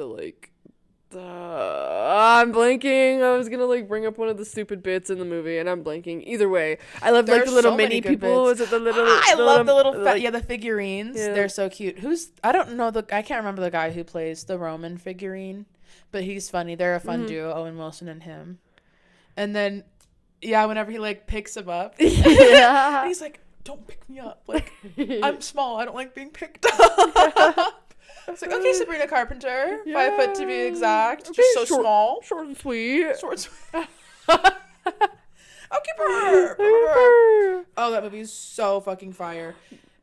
I'm blanking. I was gonna like bring up one of the stupid bits in the movie, and I'm blanking. Either way, I love like the little mini people. Is it the little? I love the little the figurines. Yeah. They're so cute. I don't know I can't remember the guy who plays the Roman figurine, but he's funny. They're a fun duo, Owen Wilson and him. And then, yeah, whenever he like picks him up, yeah, he's like, "Don't pick me up. Like I'm small. I don't like being picked up." It's like, okay, Sabrina Carpenter, 5 foot to be exact, okay, just so small, short and sweet. Okay, oh, that movie is so fucking fire.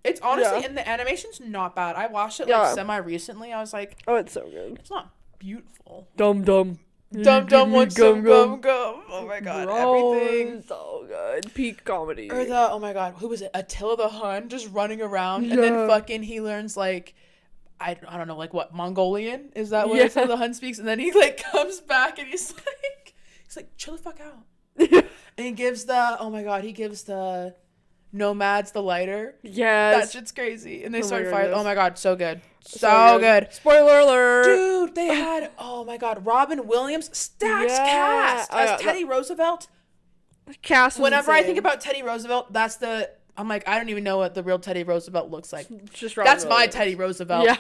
It's honestly, and the animation's not bad. I watched it like semi recently. I was like, oh, it's so good. It's not beautiful. Dum dum. Want some gum. Oh my god, everything so good. Peak comedy. Or oh my god, who was it? Attila the Hun just running around, and then fucking he learns like I don't know, like what, Mongolian? Is that what it's the Hun speaks? And then he like comes back and he's like, chill the fuck out. And he gives the nomads the lighter. Yes. That shit's crazy. And they start fighting. Oh my god, so good. So good. Spoiler alert. Dude, they had, oh my god, Robin Williams, Stack's cast as Teddy Roosevelt. Cast. Whenever I think about Teddy Roosevelt, I'm like, I don't even know what the real Teddy Roosevelt looks like. Just That's my Teddy Roosevelt. Yeah.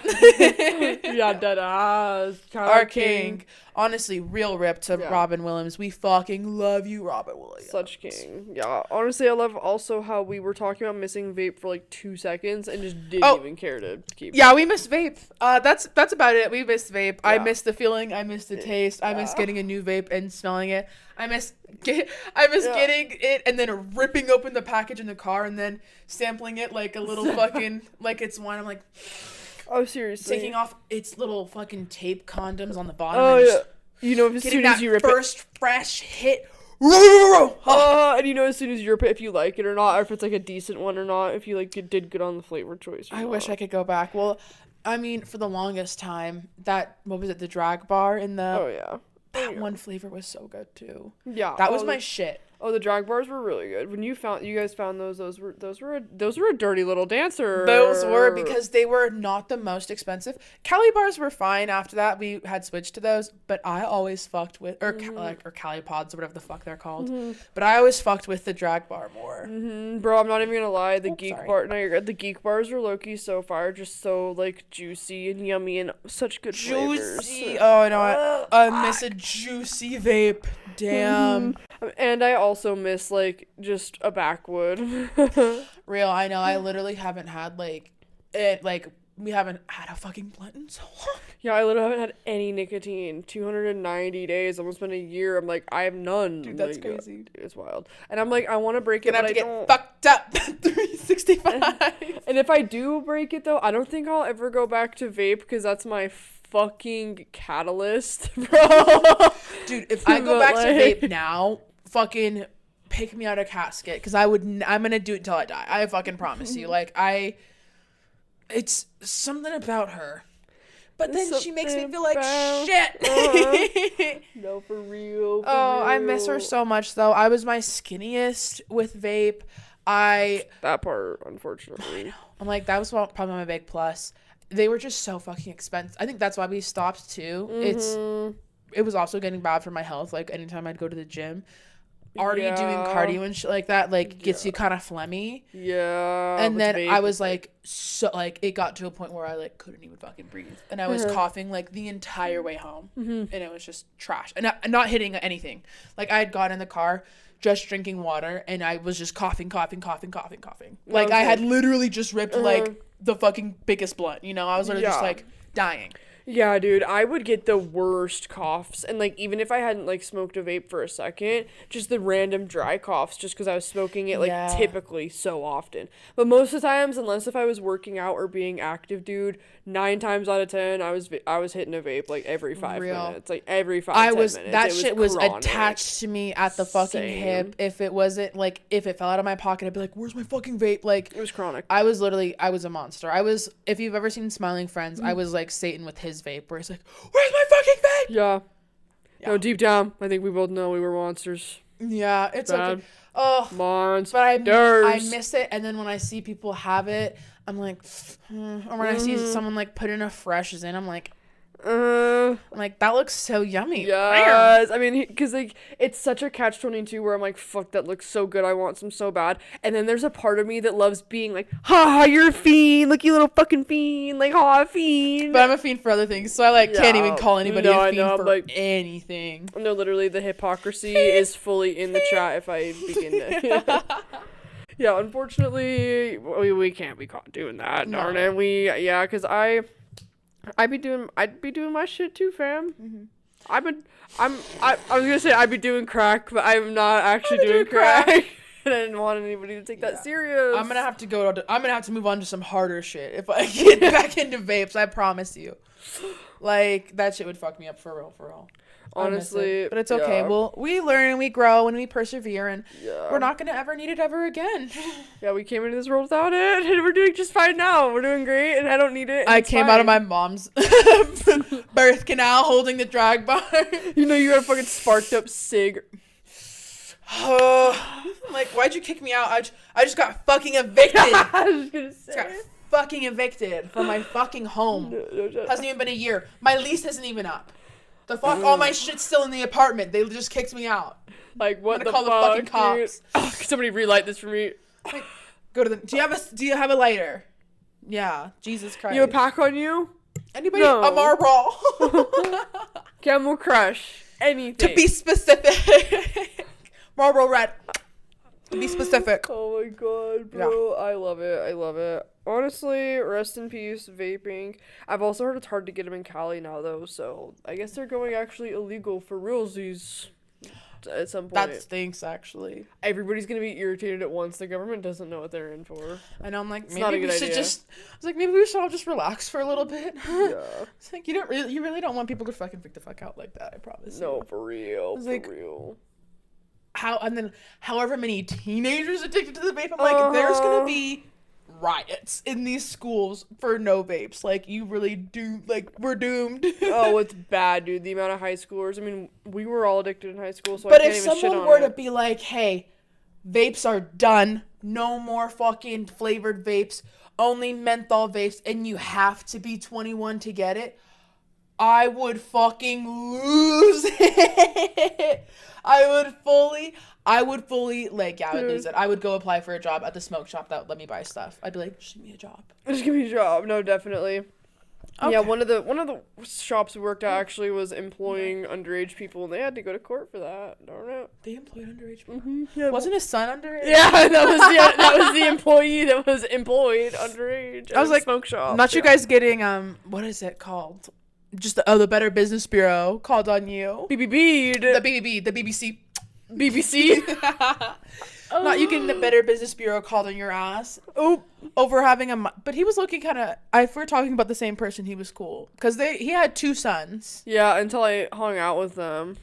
Yeah, dead ass. Our king. Honestly, real rip to Robin Williams. We fucking love you, Robin Williams. Such king. Yeah. Honestly, I love also how we were talking about missing vape for like 2 seconds and just didn't even care to keep. Yeah, we missed vape. That's about it. We missed vape. Yeah. I missed the feeling. I missed the taste. I miss getting a new vape and smelling it. I miss getting it and then ripping open the package in the car and then sampling it like a little fucking like it's wine. I'm like, oh, seriously, taking off its little fucking tape condoms on the bottom. Oh yeah, you know, as soon as you rip first fresh hit. And you know, as soon as you rip it, if you like it or not, or if it's like a decent one or not, if you like it did good on the flavor choice. I wish I could go back. Well, I mean, for the longest time, what was it, the drag bar in the? Oh yeah. That one flavor was so good too. Yeah, that was my shit. Oh, the drag bars were really good. When you guys found those were a dirty little dancer. Those were, because they were not the most expensive. Cali bars were fine after that. We had switched to those, but I always fucked with or Cali pods or whatever the fuck they're called. But I always fucked with the drag bar more. Bro, I'm not even gonna lie. The the geek bars are low key so far, just so like juicy and yummy and such good flavors. Juicy. Oh no, I miss a juicy vape. Damn. And I also miss like just a backwood. Real, I know. I literally haven't had we haven't had a fucking blunt in so long. Yeah, I literally haven't had any nicotine. 290 days, almost been a year. I'm like, I have none. Dude, that's crazy. Dude, it's wild. And I'm like, I want to break it, but I don't. Fucked up. 365. And if I do break it though, I don't think I'll ever go back to vape because that's my fucking catalyst, bro. Dude, if I go back to vape now, fucking pick me out a casket, because I'm gonna do it until I die. I fucking promise you. It's something about her, but then she makes me feel like shit. No, for real. I miss her so much though. I was my skinniest with vape. That part, unfortunately. I know. I'm like, that was probably my big plus. They were just so fucking expensive. I think that's why we stopped too. It was also getting bad for my health. Like anytime I'd go to the gym, already doing cardio and shit like that, gets you kind of phlemmy. Yeah. And then I was like, so like it got to a point where I like couldn't even fucking breathe, and I was coughing like the entire way home, and it was just trash, and not hitting anything. Like I had got in the car, just drinking water, and I was just coughing. Like I had literally just ripped like the fucking biggest blunt, you know? I was literally just like dying. Yeah, dude, I would get the worst coughs, and like even if I hadn't like smoked a vape for a second, just the random dry coughs, just because I was smoking it typically so often. But most of the times, unless if I was working out or being active, dude, 9 times out of 10, I was hitting a vape like every 5 minutes, like every 5 minutes. That shit was attached to me at the fucking hip. If it wasn't like, if it fell out of my pocket, I'd be like, "Where's my fucking vape?" Like it was chronic. I was a monster. If you've ever seen Smiling Friends, I was like Satan with his vape, where he's like, "Where's my fucking vape?" Yeah. No, deep down, I think we both know we were monsters. Yeah, it's okay. Oh, monsters. But I miss it, and then when I see people have it, I'm like, or when I see someone like put in a fresh in, I'm like, that looks so yummy. Yes. I mean, because like it's such a catch-22 where I'm like, fuck, that looks so good, I want some so bad. And then there's a part of me that loves being like, ha, you're a fiend, look, you little fucking fiend, like, ha, fiend. But I'm a fiend for other things, so I can't even call anybody a fiend for anything. No, literally the hypocrisy is fully in the chat if I begin to. Yeah, unfortunately, we can't be caught doing that, darn it. Because I'd be doing my shit too, fam. I was gonna say I'd be doing crack, but I'm not actually doing crack. And I didn't want anybody to take that serious. I'm gonna have to move on to some harder shit if I get back into vapes. I promise you. Like that shit would fuck me up for real. Honestly, but it's okay. yeah. We learn and we grow and we persevere, and Yeah. we're not gonna ever need it ever again. Yeah, we came into this world without it, and we're doing just fine now. We're doing great, and I don't need it. I came out of my mom's birth canal holding the drag bar. You know, you got a fucking sparked up cig. Like, why'd you kick me out? I just got fucking evicted. I was gonna say. Got fucking evicted from my fucking home. Hasn't even been a year. My lease isn't even up. The fuck, all my shit's still in the apartment. They just kicked me out. Like, what the call fuck, the fucking cops. Oh, can somebody relight this for me? Like, go to the. Do you have a lighter? Yeah. Jesus Christ. You have a pack on you? Anybody? No. A Marlboro. Camel Crush. Anything. To be specific. Marlboro Red. To be specific. Oh my god, bro. Yeah. I love it. I love it. Honestly, rest in peace, vaping. I've also heard it's hard to get them in Cali now, though, so I guess they're going actually illegal for realsies at some point. That stinks, actually. Everybody's gonna be irritated at once. The government doesn't know what they're in for. I know, I'm like, maybe we should just... I was like, maybe we should all just relax for a little bit. Yeah. It's like, you really don't want people to fucking freak the fuck out like that, I promise. No, for real. For like, real. And then however many teenagers addicted to the vape, I'm like, there's gonna be riots in these schools for no vapes. Like, you really do, like, we're doomed. Oh, it's bad, dude. The amount of high schoolers. I mean, we were all addicted in high school, so but I can't if even shit on someone were it. to be like, hey, vapes are done, no more fucking flavored vapes, only menthol vapes, and you have to be 21 to get it, I would fucking lose it. I would fully, like, yeah, I would lose it. I would go apply for a job at the smoke shop that would let me buy stuff. I'd be like, just give me a job. Just give me a job. No, definitely. Okay. Yeah, one of the shops we worked at actually was employing underage people, and they had to go to court for that. Darn it. They employed underage people. Mm-hmm. Yeah, Wasn't his son underage? Yeah, that was the employee that was employed underage. I was like, smoke shop. Not you guys getting what is it called? Just the Better Business Bureau called on you. BBB. The BBC. BBC. Not you getting the Better Business Bureau called on your ass. Oh, over having but he was looking kind of. If we're talking about the same person, he was cool because he had 2 sons. Yeah, until I hung out with them.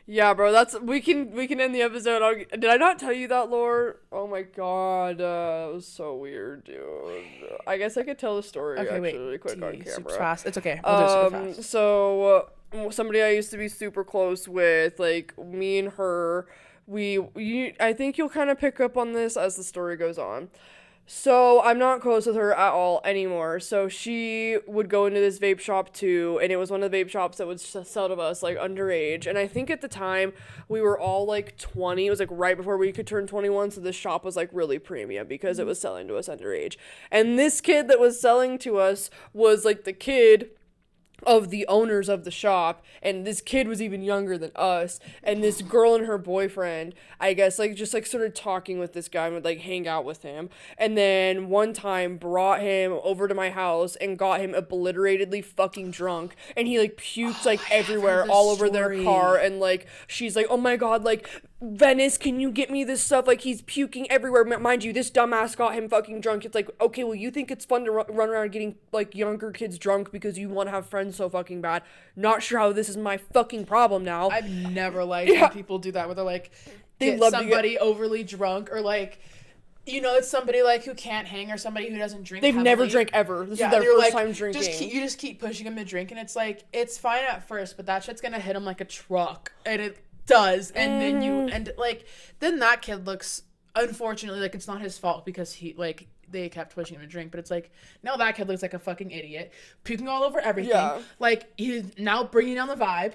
Yeah, bro, we can end the episode. Did I not tell you that, Lore? Oh my god, it was so weird, dude. I guess I could tell the story really quick on camera. Super fast. It's okay. We'll do it super fast. So somebody I used to be super close with, like me and her, I think you'll kind of pick up on this as the story goes on. So I'm not close with her at all anymore. So she would go into this vape shop too, and it was one of the vape shops that would sell to us like underage. And I think at the time we were all like 20. It was like right before we could turn 21. So this shop was like really premium because it was selling to us underage. And this kid that was selling to us was like the kid of the owners of the shop, and this kid was even younger than us, and this girl and her boyfriend, I guess, like just like started talking with this guy and would like hang out with him, and then one time brought him over to my house and got him obliteratedly fucking drunk, and he like puked like everywhere all over their car, and like she's like, oh my god, like Venice, can you get me this stuff? Like, he's puking everywhere. Mind you, this dumbass got him fucking drunk. It's like, okay, well, you think it's fun to run around getting, like, younger kids drunk because you want to have friends so fucking bad. Not sure how this is my fucking problem now. I've never liked when people do that, where they're like, they love somebody overly drunk, or like, you know, it's somebody like who can't hang, or somebody who doesn't drink. They've never drank ever. This is their first time drinking. You just keep pushing them to drink, and it's like, it's fine at first, but that shit's gonna hit them like a truck, and it does, and then that kid looks, unfortunately, like it's not his fault because they kept pushing him to drink, but it's like, now that kid looks like a fucking idiot, puking all over everything, like he's now bringing down the vibe.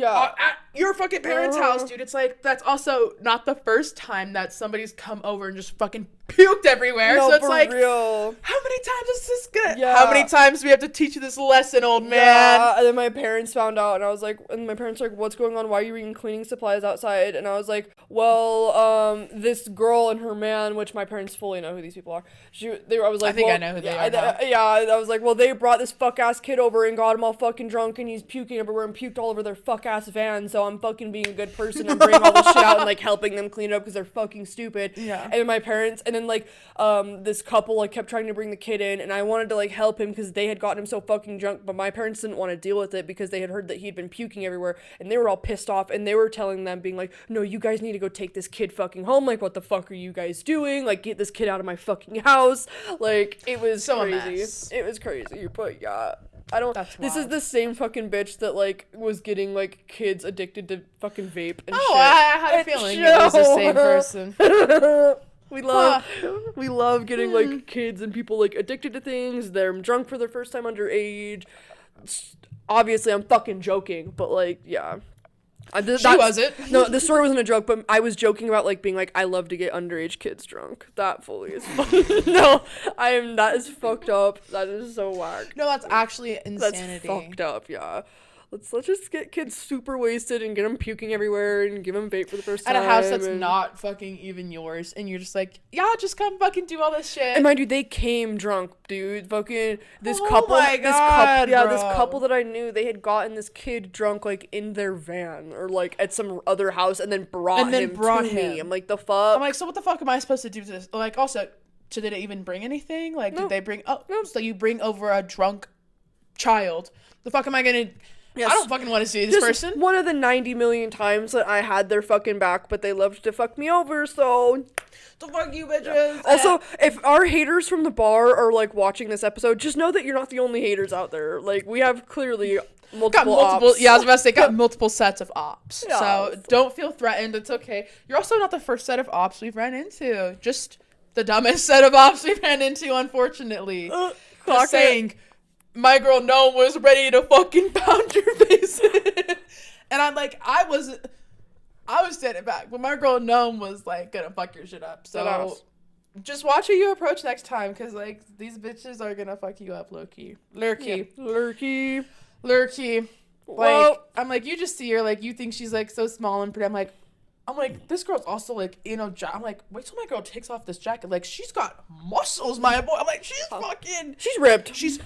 At your fucking parents' house, dude. It's like, that's also not the first time that somebody's come over and just fucking puked everywhere. No, so it's like, real. How many times is this gonna? How many times do we have to teach you this lesson, old man? Yeah, and then my parents found out, and I was like, and my parents were like, what's going on? Why are you bringing cleaning supplies outside? And I was like, well, this girl and her man, which my parents fully know who these people are. I was like, I think I know who they are now. I was like, well, they brought this fuck ass kid over and got him all fucking drunk, and he's puking everywhere and puked all over their fuck ass van. So I'm fucking being a good person and bringing all this shit out and like helping them clean it up because they're fucking stupid. Yeah. And then my parents, and then like this couple like kept trying to bring the kid in, and I wanted to like help him because they had gotten him so fucking drunk, but my parents didn't want to deal with it because they had heard that he'd been puking everywhere, and they were all pissed off, and they were telling them, being like, no, you guys need to go take this kid fucking home. Like, what the fuck are you guys doing? Like, get this kid out of my fucking house. Like, it was so crazy. It was crazy, but yeah. I don't. That's this wild. is the same fucking bitch that like was getting like kids addicted to fucking vape and shit. I had a feeling it was the same person. We love getting like kids and people like addicted to things. They're drunk for their first time underage. Obviously, I'm fucking joking, but like, yeah. She wasn't. No, the story wasn't a joke, but I was joking about like being like, I love to get underage kids drunk. That fully is no, that is fucked up. That is so whack. No, that's actually insanity. That's fucked up, yeah. Let's just get kids super wasted and get them puking everywhere and give them vape for the first time. At a house that's not fucking even yours, and you're just like, yeah, just come fucking do all this shit. And mind you, they came drunk, dude. Fucking this Oh couple, my God, this bro. couple that I knew, they had gotten this kid drunk like in their van or like at some other house, and then brought him to me. I'm like, the fuck. I'm like, so what the fuck am I supposed to do to this? Like, also, so did it even bring anything? Like, did they bring? Oh, no. So you bring over a drunk child? The fuck am I gonna? Yes. I don't fucking want to see this person. One of the 90 million times that I had their fucking back, but they loved to fuck me over, so... The fuck you, bitches. Yeah. Also, if our haters from the bar are, like, watching this episode, just know that you're not the only haters out there. Like, we have clearly multiple ops. Yeah, I was about to say, got multiple sets of ops. Yeah. So don't feel threatened. It's okay. You're also not the first set of ops we've ran into. Just the dumbest set of ops we've ran into, unfortunately. Just saying... My girl Gnome was ready to fucking pound your face. And I'm like, I was standing back. But my girl Gnome was like, gonna fuck your shit up. So just watch who you approach next time. Because like, these bitches are gonna fuck you up low-key. Lurky. Yeah. Lurky. Like, I'm like, you just see her. Like, you think she's like so small and pretty. I'm like, this girl's also like, you know, I'm like, wait till my girl takes off this jacket. Like, she's got muscles, my boy. I'm like, she's fucking. She's ripped. She's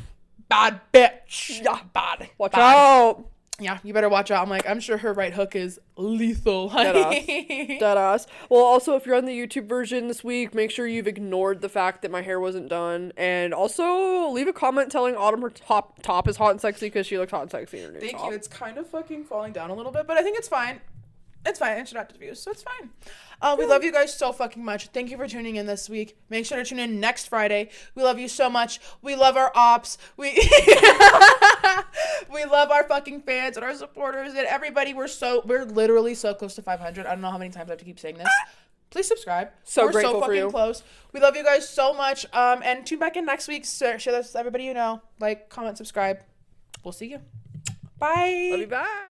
bad bitch. Yeah. Bad. Watch out. Yeah, you better watch out. I'm like, I'm sure her right hook is lethal. Deadass. Well, also, if you're on the YouTube version this week, make sure you've ignored the fact that my hair wasn't done. And also, leave a comment telling Autumn her top is hot and sexy because she looks hot and sexy in her new Thank top. you. It's kind of fucking falling down a little bit, but I think it's fine. It's fine. It's not views, so it's fine. We love you guys so fucking much. Thank you for tuning in this week. Make sure to tune in next Friday. We love you so much. We love our ops. We love our fucking fans and our supporters and everybody. We're literally so close to 500. I don't know how many times I have to keep saying this. Please subscribe. We're grateful so fucking close. We love you guys so much. And tune back in next week. Share this with everybody you know. Like, comment, subscribe. We'll see you. Bye. Love you. Bye.